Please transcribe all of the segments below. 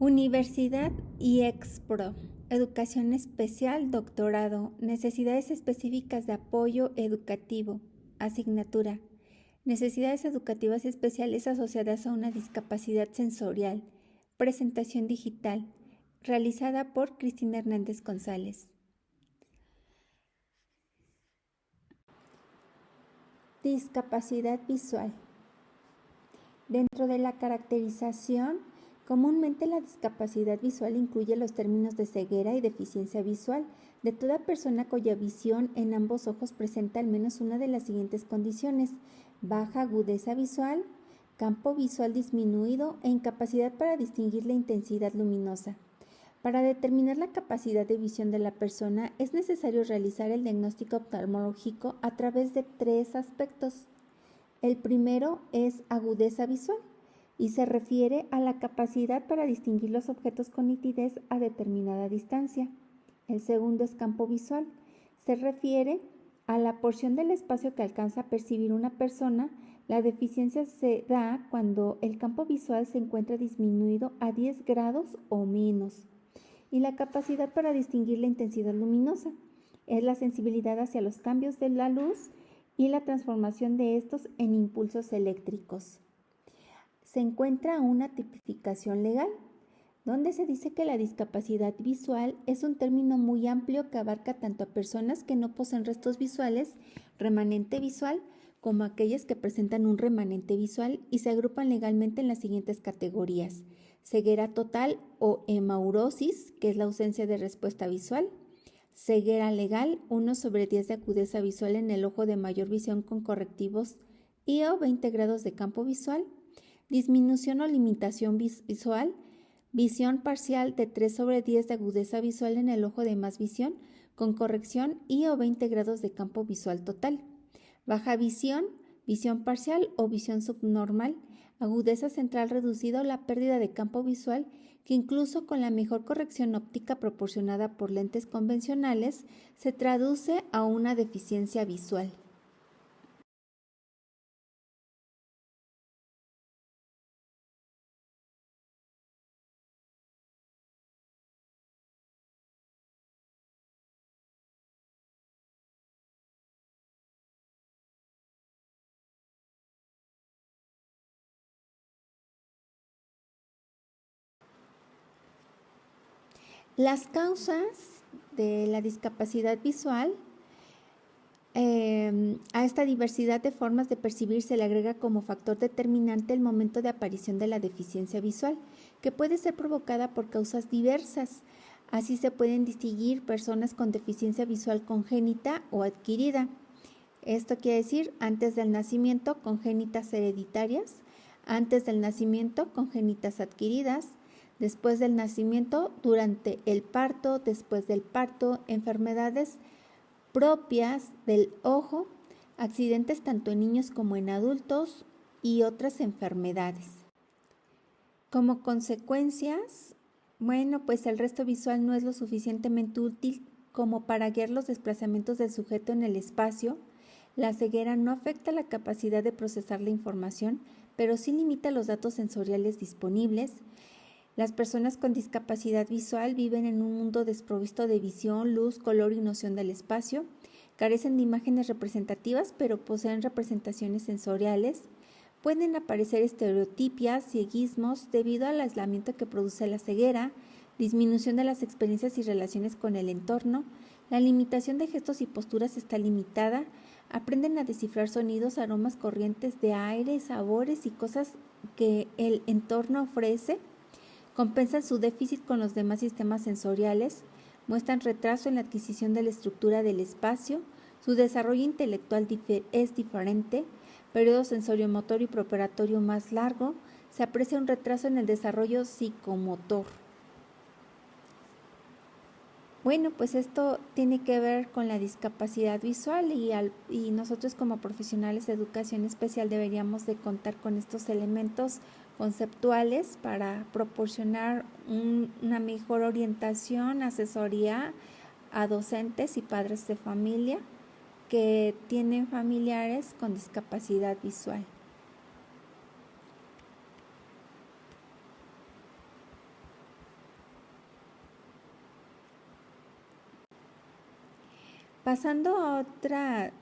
Universidad y Expro, Educación Especial, Doctorado, Necesidades Específicas de Apoyo Educativo, Asignatura, Necesidades Educativas Especiales asociadas a una discapacidad sensorial, Presentación digital, realizada por Cristina Hernández González. Discapacidad visual. Dentro de la caracterización, comúnmente la discapacidad visual incluye los términos de ceguera y deficiencia visual de toda persona cuya visión en ambos ojos presenta al menos una de las siguientes condiciones: baja agudeza visual, campo visual disminuido e incapacidad para distinguir la intensidad luminosa. Para determinar la capacidad de visión de la persona es necesario realizar el diagnóstico oftalmológico a través de 3 aspectos. El primero es agudeza visual y se refiere a la capacidad para distinguir los objetos con nitidez a determinada distancia. El segundo es campo visual. Se refiere a la porción del espacio que alcanza a percibir una persona. La deficiencia se da cuando el campo visual se encuentra disminuido a 10 grados o menos. Y la capacidad para distinguir la intensidad luminosa es la sensibilidad hacia los cambios de la luz y la transformación de estos en impulsos eléctricos. Se encuentra una tipificación legal, donde se dice que la discapacidad visual es un término muy amplio que abarca tanto a personas que no poseen restos visuales, remanente visual, como a aquellas que presentan un remanente visual y se agrupan legalmente en las siguientes categorías: ceguera total o hemaurosis, que es la ausencia de respuesta visual; ceguera legal, 1/10 de agudeza visual en el ojo de mayor visión con correctivos y o 20 grados de campo visual; disminución o limitación visual, visión parcial de 3/10 de agudeza visual en el ojo de más visión con corrección y o 20 grados de campo visual total; baja visión, visión parcial o visión subnormal, agudeza central reducida o la pérdida de campo visual que incluso con la mejor corrección óptica proporcionada por lentes convencionales se traduce a una deficiencia visual. Las causas de la discapacidad visual, a esta diversidad de formas de percibir se le agrega como factor determinante el momento de aparición de la deficiencia visual, que puede ser provocada por causas diversas. Así se pueden distinguir personas con deficiencia visual congénita o adquirida. Esto quiere decir antes del nacimiento, congénitas hereditarias; antes del nacimiento, congénitas adquiridas; después del nacimiento, durante el parto, después del parto, enfermedades propias del ojo, accidentes tanto en niños como en adultos y otras enfermedades. Como consecuencias, pues el resto visual no es lo suficientemente útil como para guiar los desplazamientos del sujeto en el espacio. La ceguera no afecta la capacidad de procesar la información, pero sí limita los datos sensoriales disponibles. Las personas con discapacidad visual viven en un mundo desprovisto de visión, luz, color y noción del espacio. Carecen de imágenes representativas, pero poseen representaciones sensoriales. Pueden aparecer estereotipias, cieguismos debido al aislamiento que produce la ceguera, disminución de las experiencias y relaciones con el entorno. La limitación de gestos y posturas está limitada. Aprenden a descifrar sonidos, aromas, corrientes de aire, sabores y cosas que el entorno ofrece. Compensan su déficit con los demás sistemas sensoriales, muestran retraso en la adquisición de la estructura del espacio, su desarrollo intelectual es diferente, periodo sensoriomotor y preoperatorio más largo, se aprecia un retraso en el desarrollo psicomotor. Pues esto tiene que ver con la discapacidad visual y nosotros como profesionales de educación especial deberíamos de contar con estos elementos conceptuales para proporcionar una mejor orientación, asesoría a docentes y padres de familia que tienen familiares con discapacidad visual. Pasando a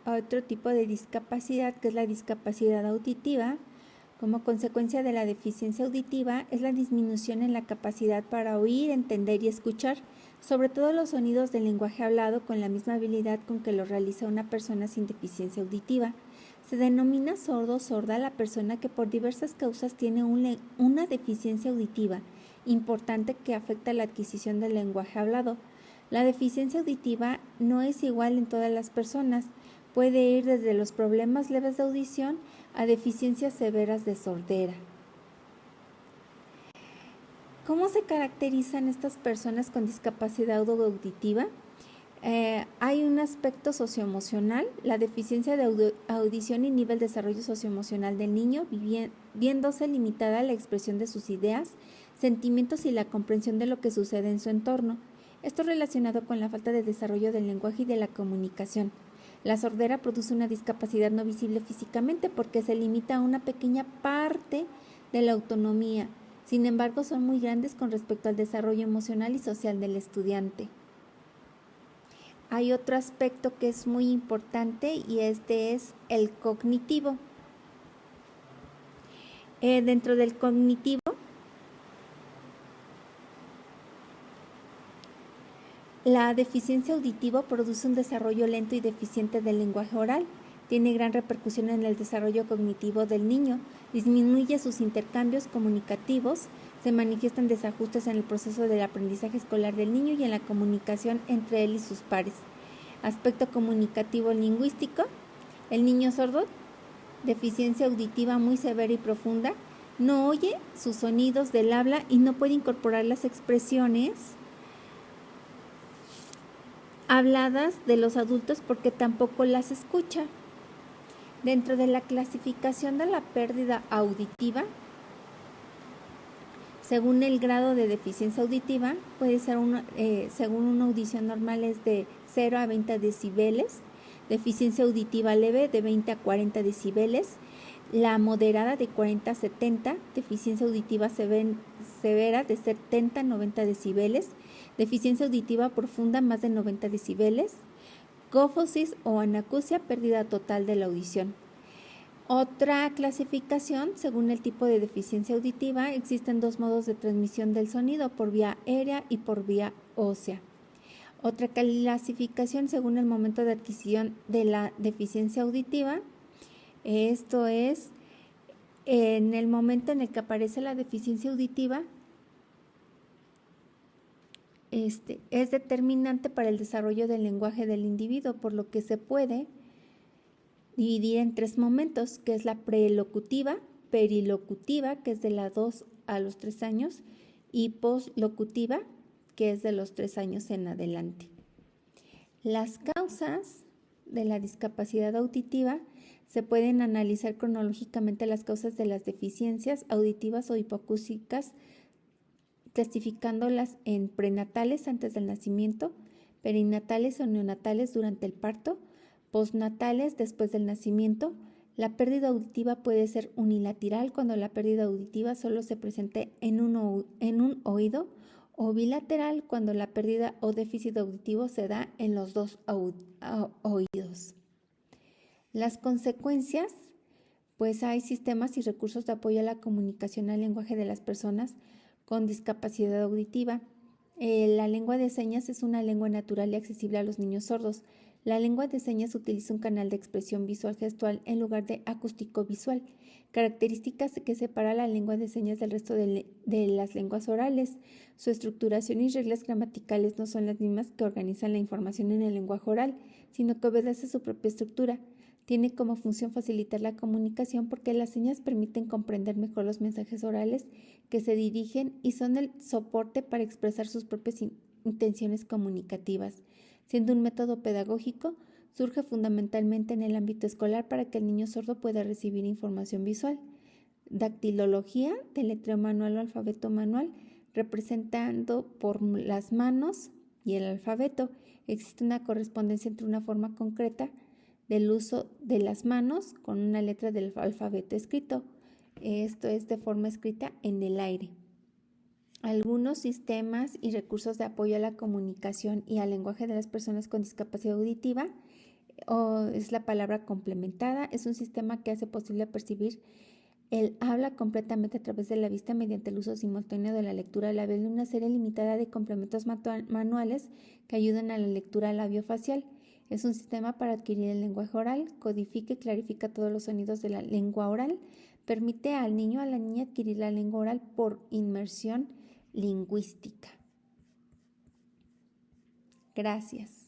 otro tipo de discapacidad, que es la discapacidad auditiva, como consecuencia de la deficiencia auditiva es la disminución en la capacidad para oír, entender y escuchar, sobre todo los sonidos del lenguaje hablado con la misma habilidad con que lo realiza una persona sin deficiencia auditiva. Se denomina sordo o sorda a la persona que por diversas causas tiene una deficiencia auditiva importante que afecta la adquisición del lenguaje hablado. La deficiencia auditiva no es igual en todas las personas. Puede ir desde los problemas leves de audición a deficiencias severas de sordera. ¿Cómo se caracterizan estas personas con discapacidad auditiva? Hay un aspecto socioemocional. La deficiencia de audición inhibe el desarrollo socioemocional del niño, viéndose limitada a la expresión de sus ideas, sentimientos y la comprensión de lo que sucede en su entorno. Esto relacionado con la falta de desarrollo del lenguaje y de la comunicación. La sordera produce una discapacidad no visible físicamente porque se limita a una pequeña parte de la autonomía. Sin embargo, son muy grandes con respecto al desarrollo emocional y social del estudiante. Hay otro aspecto que es muy importante y este es el cognitivo. Dentro del cognitivo, la deficiencia auditiva produce un desarrollo lento y deficiente del lenguaje oral. Tiene gran repercusión en el desarrollo cognitivo del niño, disminuye sus intercambios comunicativos, se manifiestan desajustes en el proceso del aprendizaje escolar del niño y en la comunicación entre él y sus pares. Aspecto comunicativo lingüístico. El niño sordo, deficiencia auditiva muy severa y profunda, no oye sus sonidos del habla y no puede incorporar las expresiones habladas de los adultos porque tampoco las escucha. Dentro de la clasificación de la pérdida auditiva, según el grado de deficiencia auditiva, puede ser según una audición normal es de 0 a 20 decibeles, deficiencia auditiva leve de 20 a 40 decibeles, la moderada de 40 a 70, deficiencia auditiva severa de 70 a 90 decibeles, deficiencia auditiva profunda más de 90 decibeles, cófosis o anacusia, pérdida total de la audición. Otra clasificación, según el tipo de deficiencia auditiva, existen dos modos de transmisión del sonido, por vía aérea y por vía ósea. Otra clasificación, según el momento de adquisición de la deficiencia auditiva, esto es en el momento en el que aparece la deficiencia auditiva, es determinante para el desarrollo del lenguaje del individuo, por lo que se puede dividir en tres momentos, que es la prelocutiva, perilocutiva, que es de los 2 a los 3 años, y poslocutiva, que es de los 3 años en adelante. Las causas de la discapacidad auditiva se pueden analizar cronológicamente las causas de las deficiencias auditivas o hipoacúsicas, clasificándolas en prenatales antes del nacimiento, perinatales o neonatales durante el parto, postnatales después del nacimiento. La pérdida auditiva puede ser unilateral cuando la pérdida auditiva solo se presente en un oído, o bilateral cuando la pérdida o déficit auditivo se da en los dos oídos. Las consecuencias, pues hay sistemas y recursos de apoyo a la comunicación al lenguaje de las personas con discapacidad auditiva. La lengua de señas es una lengua natural y accesible a los niños sordos. La lengua de señas utiliza un canal de expresión visual gestual en lugar de acústico visual, características que separa la lengua de señas del resto de las lenguas orales. Su estructuración y reglas gramaticales no son las mismas que organizan la información en el lenguaje oral, sino que obedece su propia estructura. Tiene como función facilitar la comunicación porque las señas permiten comprender mejor los mensajes orales que se dirigen y son el soporte para expresar sus propias intenciones comunicativas. Siendo un método pedagógico, surge fundamentalmente en el ámbito escolar para que el niño sordo pueda recibir información visual. Dactilología, deletreo manual o alfabeto manual, representando por las manos y el alfabeto. Existe una correspondencia entre una forma concreta del uso de las manos con una letra del alfabeto escrito. Esto es de forma escrita en el aire. Algunos sistemas y recursos de apoyo a la comunicación y al lenguaje de las personas con discapacidad auditiva, o es la palabra complementada, es un sistema que hace posible percibir el habla completamente a través de la vista mediante el uso simultáneo de la lectura labial de una serie limitada de complementos manuales que ayudan a la lectura labiofacial. Es un sistema para adquirir el lenguaje oral, codifica y clarifica todos los sonidos de la lengua oral, permite al niño o a la niña adquirir la lengua oral por inmersión lingüística. Gracias.